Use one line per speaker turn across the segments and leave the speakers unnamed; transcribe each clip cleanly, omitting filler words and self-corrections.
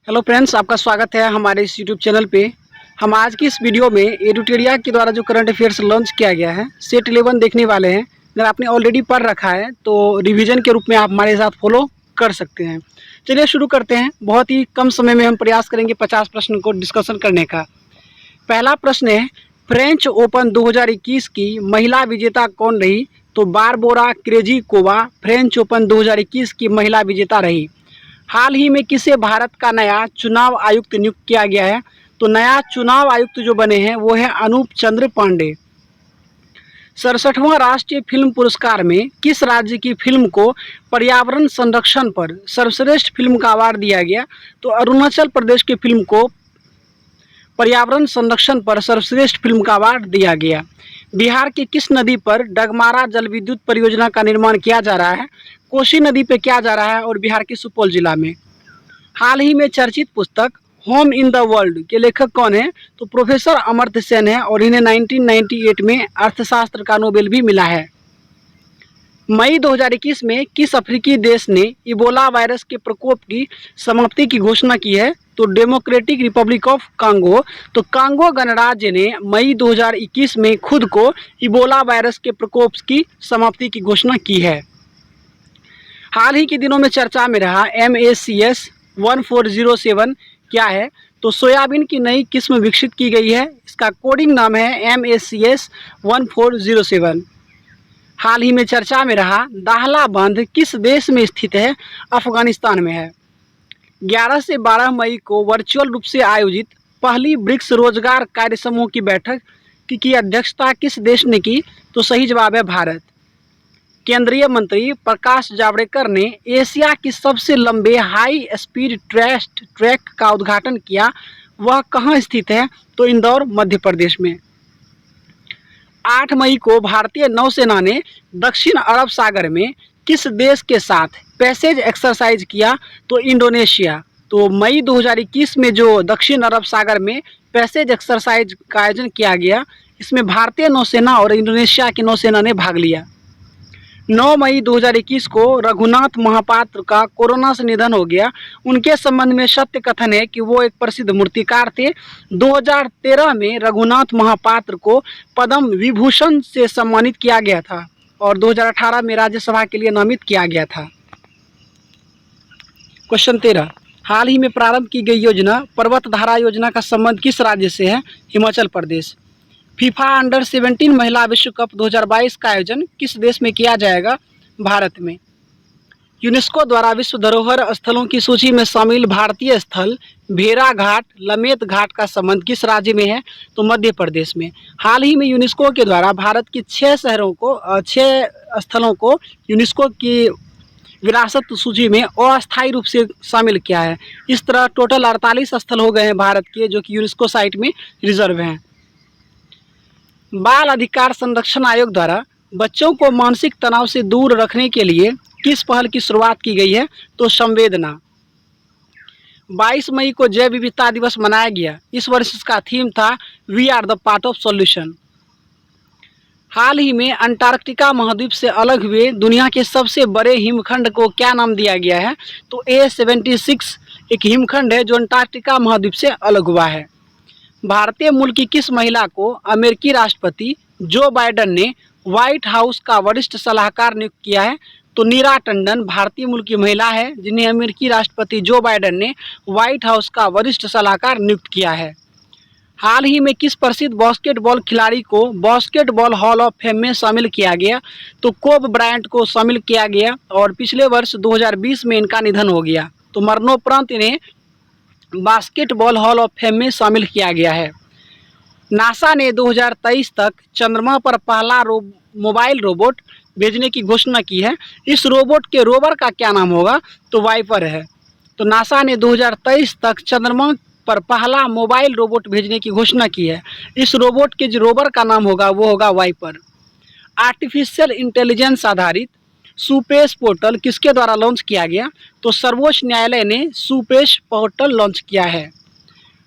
Hello friends, आपका स्वागत है हमारे इस यूट्यूब चैनल पे। हम आज की इस वीडियो में एडुटेरिया के द्वारा जो करंट अफेयर्स लॉन्च किया गया है सेट 11 देखने वाले हैं। अगर आपने ऑलरेडी पढ़ रखा है तो रिवीजन के रूप में आप हमारे साथ फॉलो कर सकते हैं। चलिए शुरू करते हैं। बहुत ही कम समय में हम प्रयास करेंगे 50 प्रश्न को डिस्कशन करने का। पहला प्रश्न है, फ्रेंच ओपन 2021 की महिला विजेता कौन रही? तो बारबोरा क्रेजिकोवा फ्रेंच ओपन 2021 की महिला विजेता रही। हाल ही में किसे भारत का नया चुनाव आयुक्त नियुक्त किया गया है? तो नया चुनाव आयुक्त जो बने हैं वो है अनूप चंद्र पांडे। 67वां राष्ट्रीय फिल्म पुरस्कार में किस राज्य की फिल्म को पर्यावरण संरक्षण पर सर्वश्रेष्ठ फिल्म का अवार्ड दिया गया? तो अरुणाचल प्रदेश की फिल्म को पर्यावरण संरक्षण पर सर्वश्रेष्ठ फिल्म का अवार्ड दिया गया। बिहार की किस नदी पर डगमारा जल विद्युत परियोजना का निर्माण किया जा रहा है? कोसी नदी पर किया जा रहा है और बिहार के सुपौल जिला में। हाल ही में चर्चित पुस्तक होम इन द वर्ल्ड के लेखक कौन है? तो प्रोफेसर अमर्त्य सेन है और इन्हें 1998 में अर्थशास्त्र का नोबेल भी मिला है। मई 2021 में किस अफ्रीकी देश ने इबोला वायरस के प्रकोप की समाप्ति की घोषणा की है? तो डेमोक्रेटिक रिपब्लिक ऑफ कांगो। तो कांगो गणराज्य ने मई 2021 में खुद को इबोला वायरस के प्रकोप की समाप्ति की घोषणा की है। हाल ही के दिनों में चर्चा में रहा MACS 1407 क्या है? तो सोयाबीन की नई किस्म विकसित की गई है। इसका कोडिंग नाम है MACS 1407। हाल ही में चर्चा में रहा दाहला बांध किस देश में स्थित है? अफगानिस्तान में है। 11 से 12 मई को वर्चुअल रूप से आयोजित पहली ब्रिक्स रोजगार कार्य समूह की बैठक की अध्यक्षता किस देश ने की? तो सही जवाब है भारत। केंद्रीय मंत्री प्रकाश जावड़ेकर ने एशिया की सबसे लंबे हाई स्पीड ट्रैक का उद्घाटन किया। वह कहाँ स्थित है? तो इंदौर मध्य प्रदेश में। 8 मई को भारतीय नौसेना ने दक्षिण अरब सागर में किस देश के साथ पैसेज एक्सरसाइज किया? तो इंडोनेशिया। तो मई 2021 में जो दक्षिण अरब सागर में पैसेज एक्सरसाइज का आयोजन किया गया, इसमें भारतीय नौसेना और इंडोनेशिया की नौसेना ने भाग लिया। 9 मई 2021 को रघुनाथ महापात्र का कोरोना से निधन हो गया। उनके संबंध में सत्य कथन है कि वो एक प्रसिद्ध मूर्तिकार थे। 2013 में रघुनाथ महापात्र को पद्म विभूषण से सम्मानित किया गया था और 2018 में राज्यसभा के लिए नामित किया गया था। क्वेश्चन 13, हाल ही में प्रारंभ की गई योजना पर्वतधारा योजना का संबंध किस राज्य से है? हिमाचल प्रदेश। फीफा अंडर 17 महिला विश्व कप 2022 का आयोजन किस देश में किया जाएगा? भारत में। यूनेस्को द्वारा विश्व धरोहर स्थलों की सूची में शामिल भारतीय स्थल भेड़ा घाट लमेत घाट का संबंध किस राज्य में है? तो मध्य प्रदेश में। हाल ही में यूनेस्को के द्वारा भारत की 6 स्थलों को यूनेस्को की विरासत सूची में अस्थायी रूप से शामिल किया है। इस तरह टोटल 48 स्थल हो गए हैं भारत के जो कि यूनेस्को साइट में रिजर्व हैं। बाल अधिकार संरक्षण आयोग द्वारा बच्चों को मानसिक तनाव से दूर रखने के लिए किस पहल की शुरुआत की गई है? तो संवेदना। 22 मई को जैव विविधता दिवस मनाया गया। इस वर्ष इसका थीम था we are the part of solution. हाल ही में अंटार्कटिका महाद्वीप से अलग हुए दुनिया के सबसे बड़े हिमखंड को क्या नाम दिया गया है? तो A76 एक हिमखंड है जो अंटार्कटिका महाद्वीप से अलग हुआ है। भारतीय मूल की किस महिला को अमेरिकी राष्ट्रपति जो बाइडेन ने व्हाइट हाउस का वरिष्ठ सलाहकार नियुक्त किया है? तो नीरा टंडन भारतीय मूल की महिला है जिन्हें अमेरिकी राष्ट्रपति जो बाइडेन ने व्हाइट हाउस का वरिष्ठ सलाहकार नियुक्त किया है। हाल ही में किस प्रसिद्ध बास्केटबॉल खिलाड़ी को बास्केटबॉल हॉल ऑफ फेम में शामिल किया गया? तो कोब ब्रायंट को शामिल किया गया और पिछले वर्ष 2020 में इनका निधन हो गया। तो मरणोपरांत इन्हें बास्केटबॉल हॉल ऑफ फेम में शामिल किया गया है। नासा ने 2023 तक चंद्रमा पर पहला मोबाइल रोबोट भेजने की घोषणा की है। इस रोबोट के रोवर का क्या नाम होगा? तो वाइपर है। तो नासा ने 2023 तक चंद्रमा पर पहला मोबाइल रोबोट भेजने की घोषणा की है। इस रोबोट के जो रोवर का नाम होगा वो होगा वाइपर। आर्टिफिशियल इंटेलिजेंस आधारित सुपेश पोर्टल किसके द्वारा लॉन्च किया गया? तो सर्वोच्च न्यायालय ने सुपेश पोर्टल लॉन्च किया है।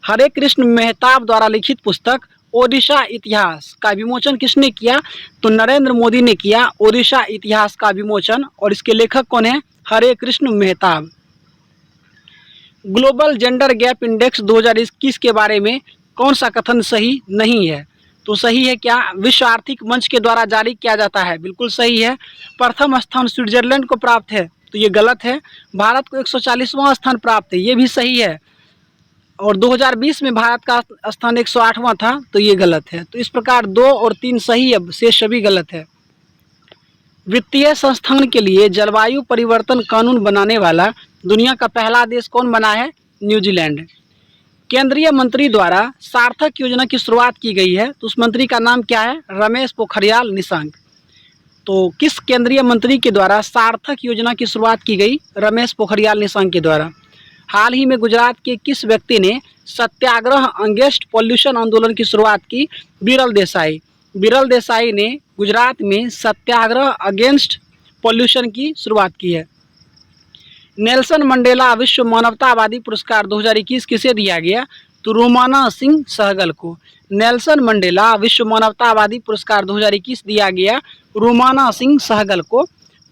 हरे कृष्ण मेहताब द्वारा लिखित पुस्तक ओडिशा इतिहास का विमोचन किसने किया? तो नरेंद्र मोदी ने किया ओडिशा इतिहास का विमोचन और इसके लेखक कौन है? Hare Krushna Mahtab. Global gender gap index 2021 के बारे में कौन सा कथन सही नहीं है? तो सही है क्या? विश्व आर्थिक मंच के द्वारा जारी किया जाता है, बिल्कुल सही है। प्रथम स्थान स्विट्जरलैंड को प्राप्त है, तो ये गलत है। भारत को 140वां स्थान प्राप्त है, ये भी सही है। और 2020 में भारत का स्थान 108वां था, तो ये गलत है। तो इस प्रकार 2 और 3 सही है, शेष सभी गलत है। वित्तीय संस्थान के लिए जलवायु परिवर्तन कानून बनाने वाला दुनिया का पहला देश कौन बना है? न्यूजीलैंड। केंद्रीय मंत्री द्वारा सार्थक योजना की शुरुआत की गई है, तो उस मंत्री का नाम क्या है? रमेश पोखरियाल निशंक। तो किस केंद्रीय मंत्री के द्वारा सार्थक योजना की शुरुआत की गई? रमेश पोखरियाल निशंक के द्वारा। हाल ही में गुजरात के किस व्यक्ति ने सत्याग्रह अगेंस्ट पॉल्यूशन आंदोलन की शुरुआत की? बिरल देसाई। बिरल देसाई ने गुजरात में सत्याग्रह अगेंस्ट पॉल्यूशन की शुरुआत की है। नेल्सन मंडेला विश्व मानवतावादी पुरस्कार 2021 किसे दिया गया? तो रोमाना सिंह सहगल को। नेल्सन मंडेला विश्व मानवतावादी पुरस्कार 2021 दिया गया रोमाना सिंह सहगल को।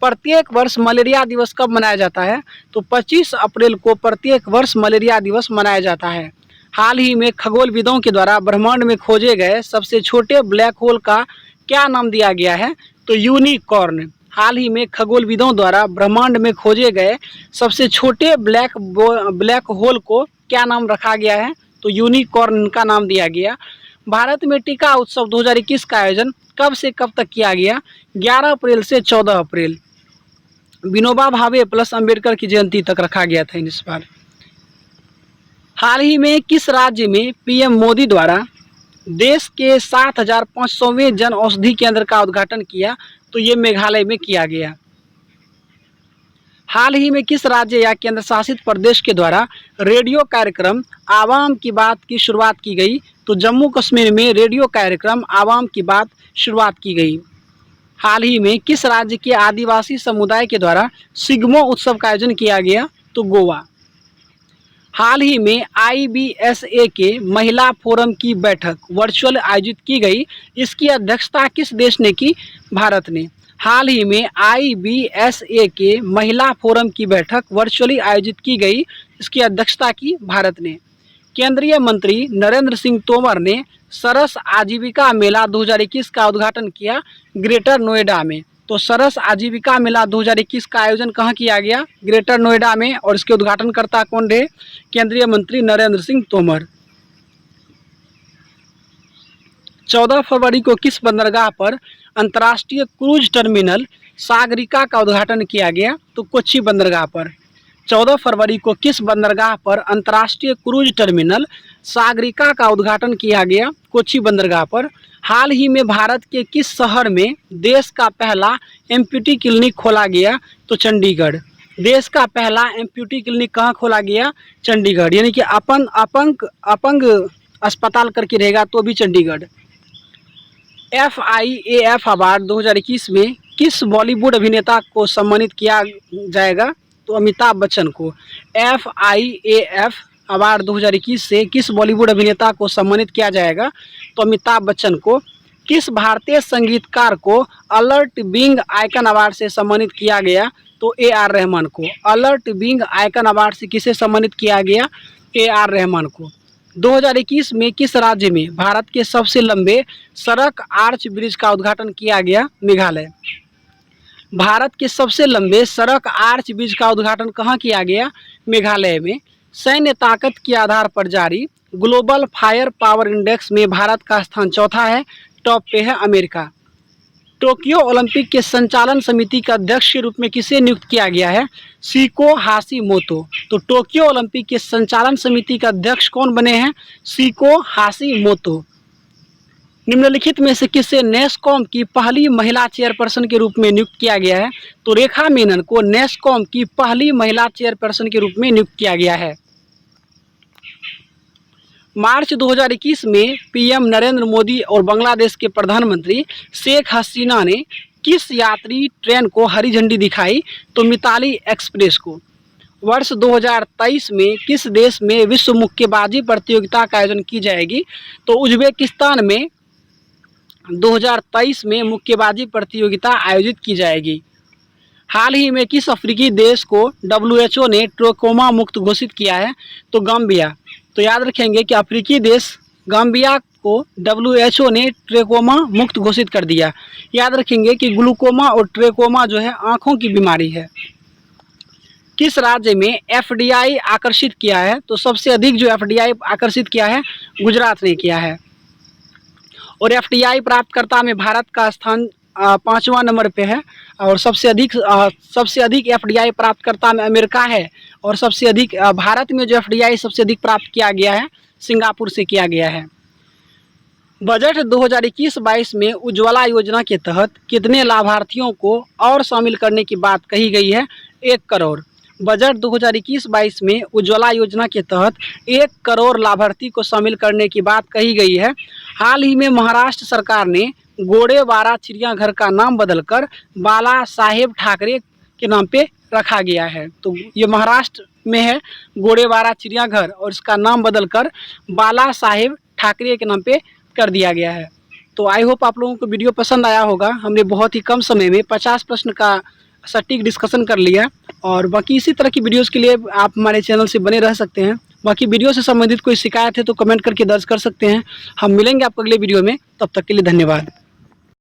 प्रत्येक वर्ष मलेरिया दिवस कब मनाया जाता है? तो 25 अप्रैल को प्रत्येक वर्ष मलेरिया दिवस मनाया जाता है। हाल ही में खगोलविदों के द्वारा ब्रह्मांड में खोजे गए सबसे छोटे ब्लैक होल का क्या नाम दिया गया है? तो यूनिकॉर्न। हाल ही में खगोलविदों द्वारा ब्रह्मांड में खोजे गए सबसे छोटे ब्लैक होल को क्या नाम रखा गया है? तो यूनिकॉर्न का नाम दिया गया। भारत में टीका उत्सव 2021 का आयोजन कब से कब तक किया गया? 11 अप्रैल से 14 अप्रैल। विनोबा भावे प्लस अंबेडकर की जयंती तक रखा गया था इस बार। हाल ही में किस राज्य में पीएम मोदी द्वारा देश के 7500वें जन औषधि केंद्र का उद्घाटन किया? तो ये मेघालय में किया गया। हाल ही में किस राज्य या केंद्र शासित प्रदेश के द्वारा रेडियो कार्यक्रम आवाम की बात की शुरुआत की गई? तो जम्मू कश्मीर में रेडियो कार्यक्रम आवाम की बात शुरुआत की गई। हाल ही में किस राज्य के आदिवासी समुदाय के द्वारा सिग्मो उत्सव का आयोजन किया गया? तो गोवा। हाल ही में IBSA के महिला फोरम की बैठक वर्चुअल आयोजित की गई, इसकी अध्यक्षता किस देश ने की? भारत ने। हाल ही में IBSA के महिला फोरम की बैठक वर्चुअली आयोजित की गई, इसकी अध्यक्षता की भारत ने। केंद्रीय मंत्री नरेंद्र सिंह तोमर ने सरस आजीविका मेला 2021 का उद्घाटन किया ग्रेटर नोएडा में। तो सरस आजीविका मेला 2021 का आयोजन कहाँ किया गया? ग्रेटर नोएडा में। और इसके उद्घाटनकर्ता कौन रहे? केंद्रीय मंत्री नरेंद्र सिंह तोमर। 14 फरवरी को किस बंदरगाह पर अंतर्राष्ट्रीय क्रूज टर्मिनल सागरिका का उद्घाटन किया गया? तो कोच्चि बंदरगाह पर। 14 फरवरी को किस बंदरगाह पर अंतर्राष्ट्रीय क्रूज टर्मिनल सागरिका का उद्घाटन किया गया? कोच्चि बंदरगाह पर। हाल ही में भारत के किस शहर में देश का पहला एम्पूटी क्लिनिक खोला गया? तो चंडीगढ़। देश का पहला एम्पूटी क्लिनिक कहाँ खोला गया? चंडीगढ़। यानी कि अपंग अस्पताल करके रहेगा तो भी चंडीगढ़। FIAF अवार्ड 2021 में किस बॉलीवुड अभिनेता को सम्मानित किया जाएगा? तो अमिताभ बच्चन को। FIAF अवार्ड 2021 से किस बॉलीवुड अभिनेता को सम्मानित किया जाएगा? तो अमिताभ बच्चन को। किस भारतीय संगीतकार को अलर्ट बीइंग आइकन अवार्ड से सम्मानित किया गया? तो AR रहमान को। अलर्ट बीइंग आइकन अवार्ड से किसे सम्मानित किया गया? AR रहमान को। 2021 में किस राज्य में भारत के सबसे लंबे सड़क आर्च ब्रिज का उद्घाटन किया गया? मेघालय। भारत के सबसे लंबे सड़क आर्च ब्रिज का उद्घाटन कहाँ किया गया? मेघालय में। सैन्य ताकत के आधार पर जारी ग्लोबल फायर पावर इंडेक्स में भारत का स्थान चौथा है, टॉप पे है अमेरिका। टोक्यो ओलंपिक के संचालन समिति के अध्यक्ष के रूप में किसे नियुक्त किया गया है? शिको हाशिमोतो। तो टोक्यो ओलंपिक के संचालन समिति के अध्यक्ष कौन बने हैं? शिको हाशिमोतो। निम्नलिखित में से किसे नेस्कॉम की पहली महिला चेयरपर्सन के रूप में नियुक्त किया गया है? तो रेखा मेनन को नेस्कॉम की पहली महिला चेयरपर्सन के रूप में नियुक्त किया गया है। मार्च 2021 में PM नरेंद्र मोदी और बांग्लादेश के प्रधानमंत्री शेख हसीना ने किस यात्री ट्रेन को हरी झंडी दिखाई? तो मिताली एक्सप्रेस को। वर्ष 2023 में किस देश में विश्व मुक्केबाजी प्रतियोगिता का आयोजन की जाएगी? तो उज्बेकिस्तान में 2023 में मुक्केबाजी प्रतियोगिता आयोजित की जाएगी। हाल ही में किस अफ्रीकी देश को WHO ने ट्रकोमा मुक्त घोषित किया है? तो गाम्बिया। तो याद रखेंगे कि अफ्रीकी देश गाम्बिया को WHO ने ट्रकोमा मुक्त घोषित कर दिया। याद रखेंगे कि ग्लूकोमा और ट्रकोमा जो है आँखों की बीमारी है। किस राज्य में FDI आकर्षित किया है? तो सबसे अधिक जो FDI आकर्षित किया है गुजरात ने किया है। और FDI प्राप्तकर्ता में भारत का स्थान 5वां नंबर पे है। और सबसे अधिक FDI प्राप्तकर्ता में अमेरिका है। और सबसे अधिक भारत में जो FDI सबसे अधिक प्राप्त किया गया है सिंगापुर से किया गया है। बजट 2021-22 में उज्ज्वला योजना के तहत कितने लाभार्थियों को और शामिल करने की बात कही गई है? 1 करोड़। बजट 2021-22 में उज्ज्वला योजना के तहत 1 करोड़ लाभार्थी को शामिल करने की बात कही गई है। हाल ही में महाराष्ट्र सरकार ने गोड़ेवाड़ा चिड़ियाघर का नाम बदलकर बाला साहेब ठाकरे के नाम पे रखा गया है। तो ये महाराष्ट्र में है गोड़ेवाड़ा चिड़ियाघर और इसका नाम बदलकर बाला साहेब ठाकरे के नाम पे कर दिया गया है। तो आई होप आप लोगों को वीडियो पसंद आया होगा। हमने बहुत ही कम समय में 50 प्रश्न का सटीक डिस्कशन कर लिया। और बाकी इसी तरह की वीडियोस के लिए आप हमारे चैनल से बने रह सकते हैं। बाकी वीडियो से संबंधित कोई शिकायत है तो कमेंट करके दर्ज कर सकते हैं। हम मिलेंगे आपको अगले वीडियो में, तब तक के लिए धन्यवाद।